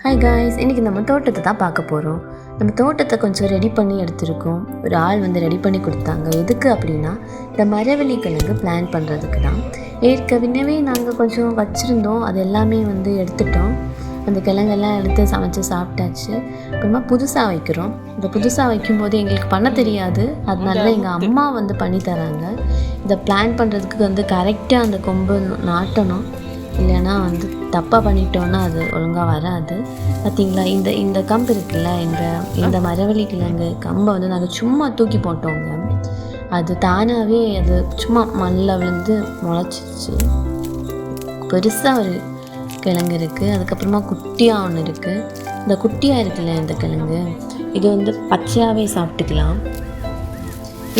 Hi guys, இன்றைக்கி நம்ம தோட்டத்தை தான் பார்க்க போகிறோம். நம்ம தோட்டத்தை கொஞ்சம் ரெடி பண்ணி எடுத்துருக்கோம். ஒரு ஆள் வந்து ரெடி பண்ணி கொடுத்தாங்க. எதுக்கு அப்படின்னா, இந்த மரவள்ளி கிழங்கு பிளான் பண்ணுறதுக்கு தான். ஏற்கனவே நாங்கள் கொஞ்சம் வச்சுருந்தோம், அது எல்லாமே வந்து எடுத்துட்டோம். அந்த கிழங்கெல்லாம் எடுத்து சமைச்சு சாப்பிட்டாச்சு. அப்புறமா புதுசாக வைக்கிறோம். இந்த புதுசாக வைக்கும்போது எங்களுக்கு பண்ண தெரியாது, அதனால தான் எங்கள் அம்மா வந்து பண்ணி தராங்க. இதை பிளான் பண்ணுறதுக்கு வந்து கரெக்டாக அந்த கொம்பு நாட்டணும், இல்லைன்னா வந்து தப்பாக பண்ணிட்டோன்னா அது ஒழுங்காக வராது. பார்த்திங்களா, இந்த கம்பு இருக்குல்ல, இந்த மரவள்ளி கிழங்கு கம்பை வந்து நாங்கள் சும்மா தூக்கி போட்டோங்க. அது தானாகவே அது சும்மா மண்ணில் விழுந்து முளைச்சிச்சு. பெருசாக ஒரு கிழங்கு இருக்குது, அதுக்கப்புறமா குட்டியாக ஒன்று இருக்குது. இந்த குட்டியாக இருக்குல்ல இந்த கிழங்கு, இது வந்து பச்சையாகவே சாப்பிட்டுக்கலாம்.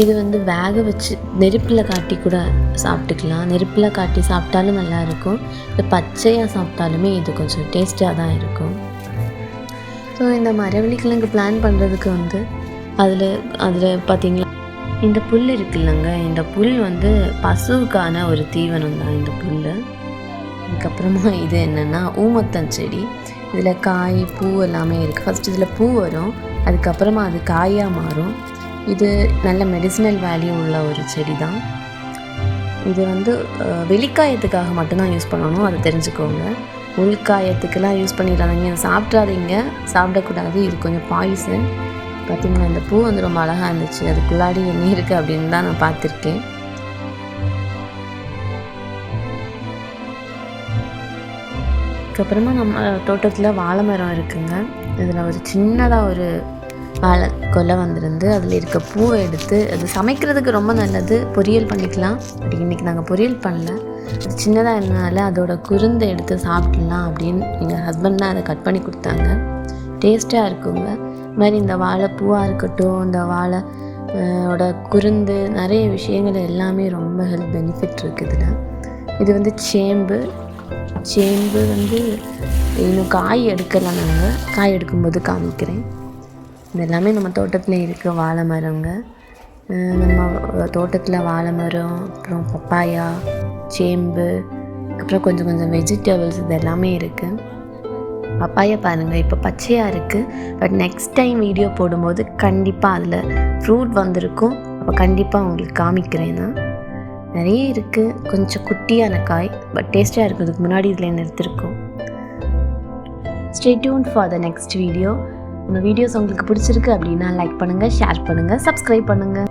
இது வந்து வேக வச்சு நெருப்பில் காட்டி கூட சாப்பிட்டுக்கலாம். நெருப்பில் காட்டி சாப்பிட்டாலும் நல்லாயிருக்கும். இது பச்சையாக சாப்பிட்டாலுமே இது கொஞ்சம் டேஸ்ட்டாக தான் இருக்கும். ஸோ இந்த மரவள்ளி கிழங்கு பிளான் பண்ணுறதுக்கு வந்து அதில் பார்த்திங்களா, இந்த புல் இருக்குல்லங்க, இந்த புல் வந்து பசுவுக்கான ஒரு தீவனம் தான் இந்த புல். அதுக்கப்புறமா இது என்னென்னா ஊமத்தன் செடி. இதில் காய் பூ எல்லாமே இருக்குது. ஃபஸ்ட்டு இதில் பூ வரும், அதுக்கப்புறமா அது காயாக மாறும். இது நல்ல மெடிசினல் வேல்யூ உள்ள ஒரு செடி தான். இது வந்து வெளிக்காயத்துக்காக மட்டும்தான் யூஸ் பண்ணணும், அதை தெரிஞ்சுக்கோங்க. உள்காயத்துக்கெல்லாம் யூஸ் பண்ணிடாதீங்க, சாப்பிட்றாதீங்க, சாப்பிடக்கூடாது. இது கொஞ்சம் பாய்சன். பார்த்திங்கன்னா இந்த பூ வந்து ரொம்ப அழகாக இருந்துச்சு. அதுக்குள்ளாடி என்ன இருக்குது அப்படின்னு தான் நான் பார்த்துருக்கேன். அதுக்கப்புறமா நம்ம தோட்டத்தில் வாழை மரம் இருக்குங்க. இதில் ஒரு சின்னதாக ஒரு வாழை கொலை வந்திருந்து அதில் இருக்க பூவை எடுத்து அது சமைக்கிறதுக்கு ரொம்ப நல்லது. பொரியல் பண்ணிக்கலாம். பட் இன்றைக்கி நாங்கள் பொரியல் பண்ணல, அது சின்னதாக இருந்தனால அதோட குருந்தை எடுத்து சாப்பிட்லாம் அப்படின்னு எங்கள் ஹஸ்பண்ட் தான் அதை கட் பண்ணி கொடுத்தாங்க. டேஸ்ட்டாக இருக்குங்க. இது மாதிரி இந்த வாழைப்பூவாக இருக்கட்டும், இந்த வாழையோட குருந்து, நிறைய விஷயங்கள் எல்லாமே ரொம்ப ஹெல்த் பெனிஃபிட் இருக்குது இதில். இது வந்து சேம்பு வந்து இன்னும் காய் எடுக்கலாம். நாங்கள் காய் எடுக்கும்போது காமிக்கிறேன். இது எல்லாமே நம்ம தோட்டத்தில் இருக்க வாழை மரங்க. நம்ம தோட்டத்தில் வாழை மரம், அப்புறம் பப்பாயா, சேம்பு, அப்புறம் கொஞ்சம் வெஜிடபிள்ஸ் இது எல்லாமே இருக்குது. பப்பாயா பாருங்கள், இப்போ பச்சையாக இருக்குது. பட் நெக்ஸ்ட் டைம் வீடியோ போடும்போது கண்டிப்பாக அதில் ஃப்ரூட் வந்திருக்கும். அப்போ கண்டிப்பாக உங்களுக்கு காமிக்கிறேன். நான் நிறைய இருக்குது, கொஞ்சம் குட்டியான காய், பட் டேஸ்ட்டாக இருக்கிறதுக்கு முன்னாடி இதில் என்ன எடுத்துருக்கோம். Stay tuned for the next video. நம்ம வீடியோஸ் உங்களுக்கு பிடிச்சிருக்கு அப்படின்னா லைக் பண்ணுங்கள், ஷேர் பண்ணுங்கள், சப்ஸ்கிரைப் பண்ணுங்கள்.